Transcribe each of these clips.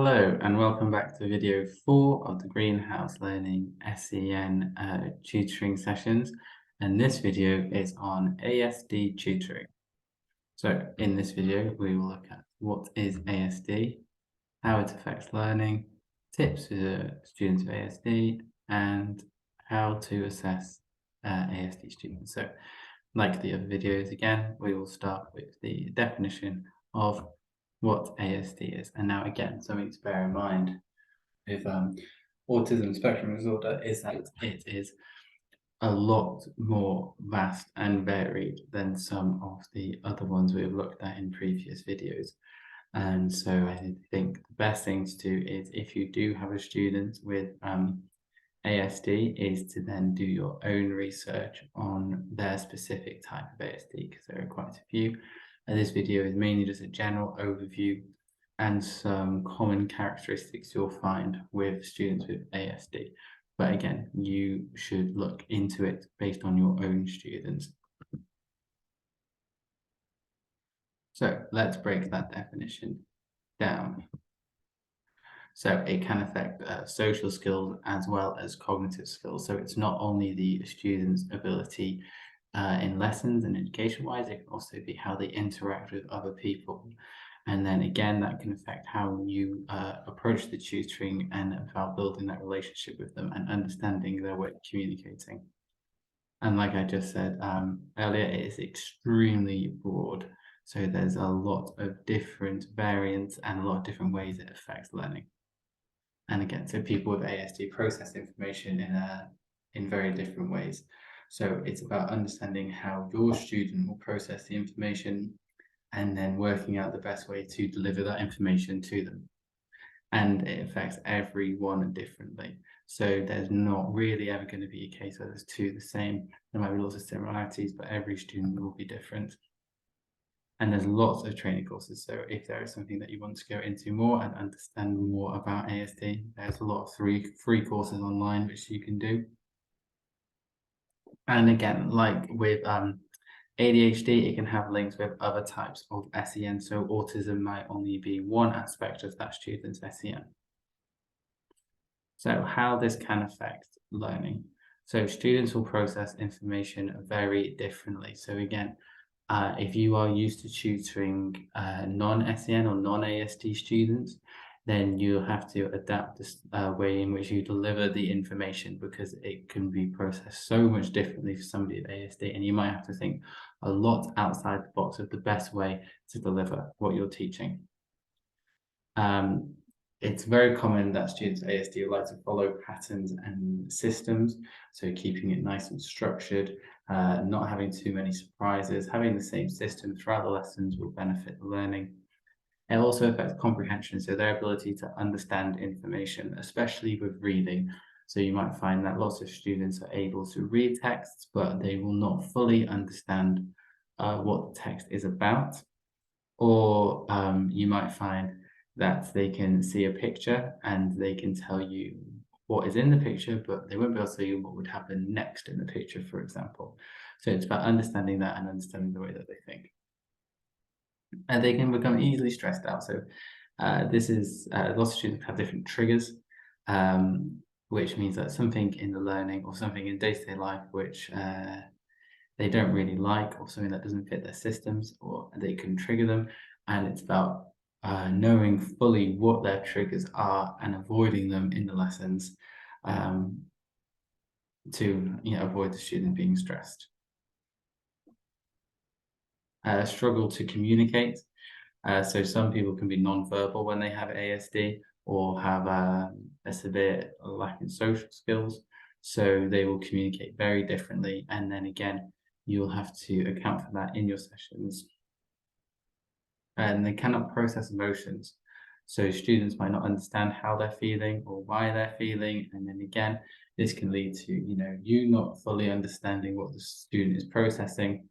Hello and welcome back to video 4 of the Greenhouse Learning SEN tutoring sessions, and this video is on ASD tutoring. So in this video we will look at what is ASD, how it affects learning, tips for students with ASD, and how to assess ASD students. So like the other videos, again we will start with the definition of what ASD is. And now again, something to bear in mind with autism spectrum disorder is that it is a lot more vast and varied than some of the other ones we've looked at in previous videos. And so I think the best thing to do is, if you do have a student with ASD, is to then do your own research on their specific type of ASD, because there are quite a few. And this video is mainly just a general overview and some common characteristics you'll find with students with ASD. But again, you should look into it based on your own students. So let's break that definition down. So it can affect social skills as well as cognitive skills. So it's not only the student's ability in lessons and education-wise, it can also be how they interact with other people. And then again, that can affect how you approach the tutoring and about building that relationship with them and understanding their way of communicating. And like I just said earlier, it is extremely broad. So there's a lot of different variants and a lot of different ways it affects learning. And again, so people with ASD process information in very different ways. So it's about understanding how your student will process the information and then working out the best way to deliver that information to them. And it affects everyone differently. So there's not really ever going to be a case where there's two the same. There might be lots of similarities, but every student will be different. And there's lots of training courses. So if there is something that you want to go into more and understand more about ASD, there's a lot of free courses online which you can do. And again, like with ADHD, it can have links with other types of SEN. So autism might only be one aspect of that student's SEN. So how this can affect learning. So students will process information very differently. So again, if you are used to tutoring non-SEN or non-ASD students, then you'll have to adapt this way in which you deliver the information, because it can be processed so much differently for somebody with ASD, and you might have to think a lot outside the box of the best way to deliver what you're teaching. It's very common that students with ASD like to follow patterns and systems, so keeping it nice and structured, not having too many surprises, having the same system throughout the lessons will benefit the learning. It also affects comprehension, so their ability to understand information, especially with reading. So you might find that lots of students are able to read texts, but they will not fully understand what the text is about. Or you might find that they can see a picture and they can tell you what is in the picture, but they won't be able to tell you what would happen next in the picture, for example. So it's about understanding that and understanding the way that they think. And they can become easily stressed out. So this is lots of students have different triggers, which means that something in the learning or something in day-to-day life which they don't really like, or something that doesn't fit their systems, or they can trigger them. And it's about knowing fully what their triggers are and avoiding them in the lessons to avoid the student being stressed. Struggle to communicate. So some people can be non-verbal when they have ASD, or have a severe lack in social skills. So they will communicate very differently. And then again, you'll have to account for that in your sessions. And they cannot process emotions. So students might not understand how they're feeling or why they're feeling. And then again, this can lead to, you not fully understanding what the student is processing.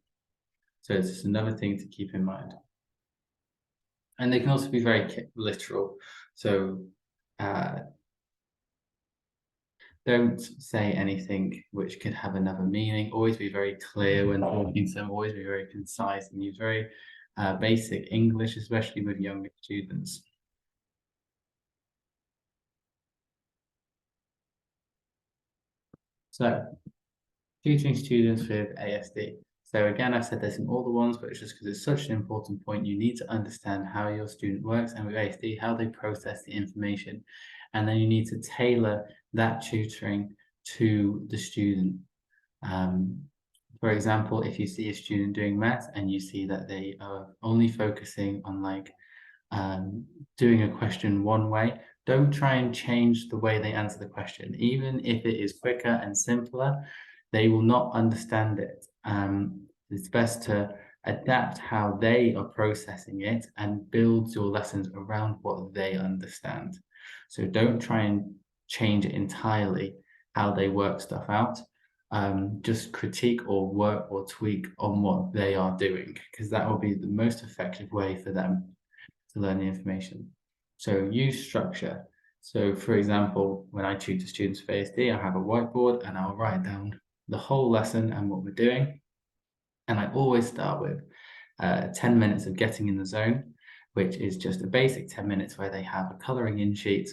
So it's just another thing to keep in mind. And they can also be very literal. So don't say anything which could have another meaning. Always be very clear when talking to them. Always be very concise and use very basic English, especially with younger students. So, tutoring students with ASD. So again, I've said this in all the ones, but it's just because it's such an important point. You need to understand how your student works and with ASD, how they process the information. And then you need to tailor that tutoring to the student. For example, if you see a student doing maths and you see that they are only focusing on doing a question one way, don't try and change the way they answer the question. Even if it is quicker and simpler, they will not understand it. It's best to adapt how they are processing it and build your lessons around what they understand. So don't try and change it entirely how they work stuff out. Just critique or work or tweak on what they are doing, because that will be the most effective way for them to learn the information. So use structure. So for example, when I tutor students for ASD, I have a whiteboard and I'll write down the whole lesson and what we're doing. And I always start with 10 minutes of getting in the zone, which is just a basic 10 minutes where they have a colouring in sheet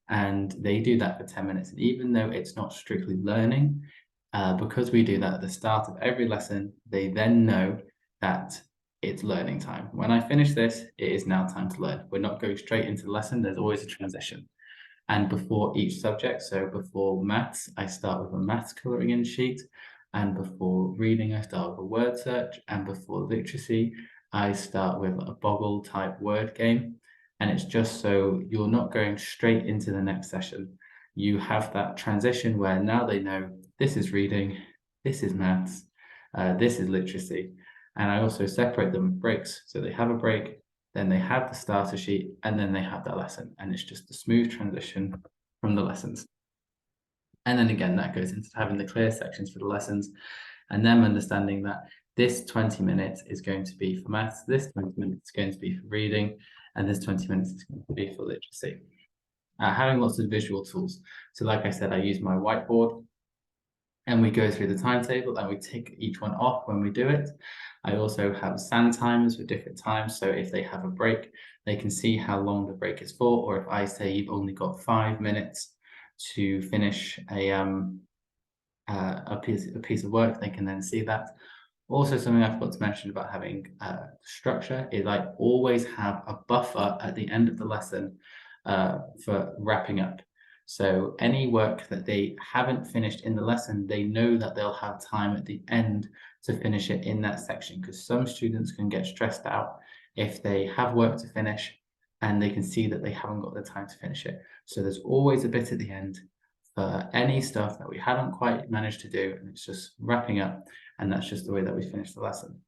and they do that for 10 minutes. And even though it's not strictly learning, because we do that at the start of every lesson, they then know that it's learning time. When I finish this, it is now time to learn. We're not going straight into the lesson. There's always a transition. And before each subject, so before maths, I start with a maths colouring in sheet. And before reading, I start with a word search. And before literacy, I start with a Boggle type word game. And it's just so you're not going straight into the next session. You have that transition where now they know this is reading, this is maths, this is literacy. And I also separate them with breaks. So they have a break, then they have the starter sheet, and then they have that lesson. And it's just a smooth transition from the lessons. And then again, that goes into having the clear sections for the lessons and them understanding that this 20 minutes is going to be for maths, this 20 minutes is going to be for reading, and this 20 minutes is going to be for literacy. Having lots of visual tools. So like I said, I use my whiteboard and we go through the timetable and we tick each one off when we do it. I also have sand timers for different times. So if they have a break, they can see how long the break is for, or if I say you've only got 5 minutes to finish a piece of work, they can then see that. Also, something I forgot to mention about having structure is I always have a buffer at the end of the lesson for wrapping up. So any work that they haven't finished in the lesson, they know that they'll have time at the end to finish it in that section, because some students can get stressed out if they have work to finish and they can see that they haven't got the time to finish it. So there's always a bit at the end for any stuff that we haven't quite managed to do, and it's just wrapping up, and that's just the way that we finish the lesson.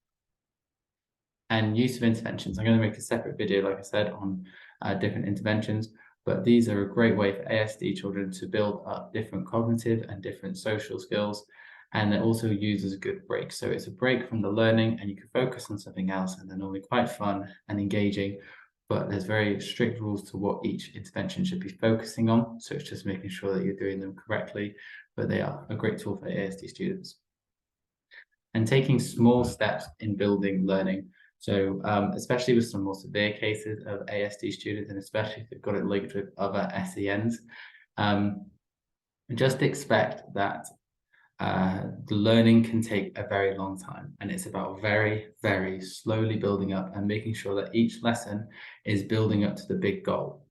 And use of interventions. I'm going to make a separate video, like I said, on different interventions, but these are a great way for ASD children to build up different cognitive and different social skills, and they're also used as a good break. So it's a break from the learning and you can focus on something else, and they're normally quite fun and engaging, but there's very strict rules to what each intervention should be focusing on. So it's just making sure that you're doing them correctly, but they are a great tool for ASD students. And taking small steps in building learning. So especially with some more severe cases of ASD students, and especially if they've got it linked with other SENs, just expect that the learning can take a very long time, and it's about very, very slowly building up and making sure that each lesson is building up to the big goal.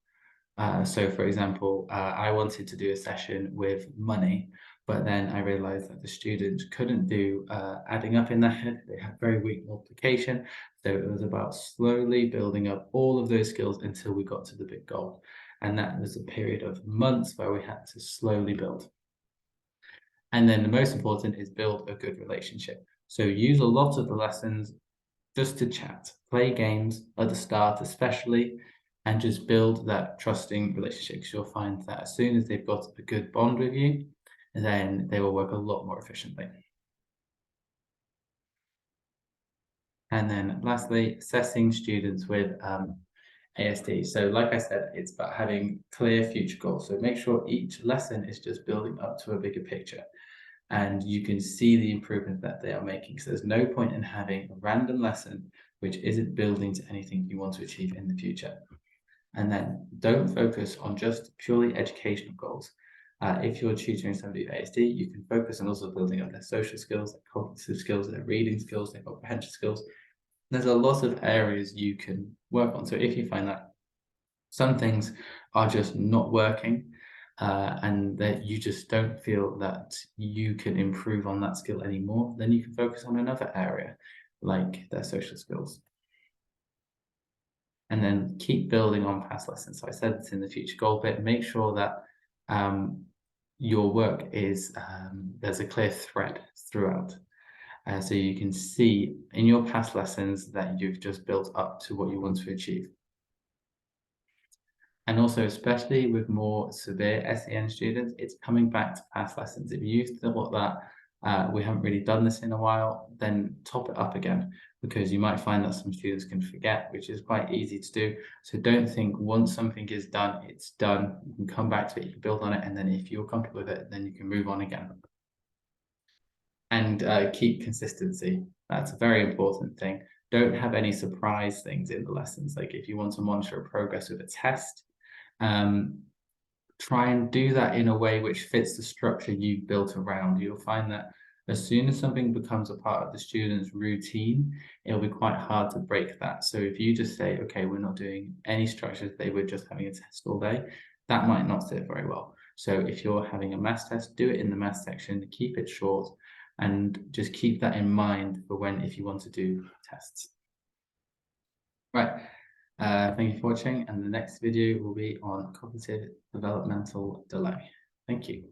So for example, I wanted to do a session with money, but then I realized that the students couldn't do adding up in their head. They had very weak multiplication. So it was about slowly building up all of those skills until we got to the big goal. And that was a period of months where we had to slowly build. And then the most important is build a good relationship. So use a lot of the lessons just to chat, play games at the start especially, and just build that trusting relationship, because you'll find that as soon as they've got a good bond with you, then they will work a lot more efficiently. And then lastly, assessing students with ASD. So like I said, it's about having clear future goals. So make sure each lesson is just building up to a bigger picture, and you can see the improvement that they are making. So there's no point in having a random lesson which isn't building to anything you want to achieve in the future. And then don't focus on just purely educational goals. If you're tutoring somebody with ASD, you can focus on also building up their social skills, their cognitive skills, their reading skills, their comprehension skills. There's a lot of areas you can work on. So if you find that some things are just not working, and that you just don't feel that you can improve on that skill anymore, then you can focus on another area, like their social skills. And then keep building on past lessons. So I said it's in the future goal bit, make sure that your work is, there's a clear thread throughout. So you can see in your past lessons that you've just built up to what you want to achieve. And also, especially with more severe SEN students, it's coming back to past lessons. If you thought that we haven't really done this in a while, then top it up again, because you might find that some students can forget, which is quite easy to do. So don't think once something is done, it's done. You can come back to it, you can build on it, and then if you're comfortable with it, then you can move on again. And keep consistency. That's a very important thing. Don't have any surprise things in the lessons. Like if you want to monitor progress with a test, try and do that in a way which fits the structure you've built around. You'll find that as soon as something becomes a part of the student's routine, it'll be quite hard to break that. So if you just say, okay, we're not doing any structures today, we're just having a test all day, that might not sit very well. So if you're having a maths test, do it in the maths section, keep it short, and just keep that in mind for if you want to do tests. Right. Thank you for watching, and the next video will be on cognitive developmental delay. Thank you.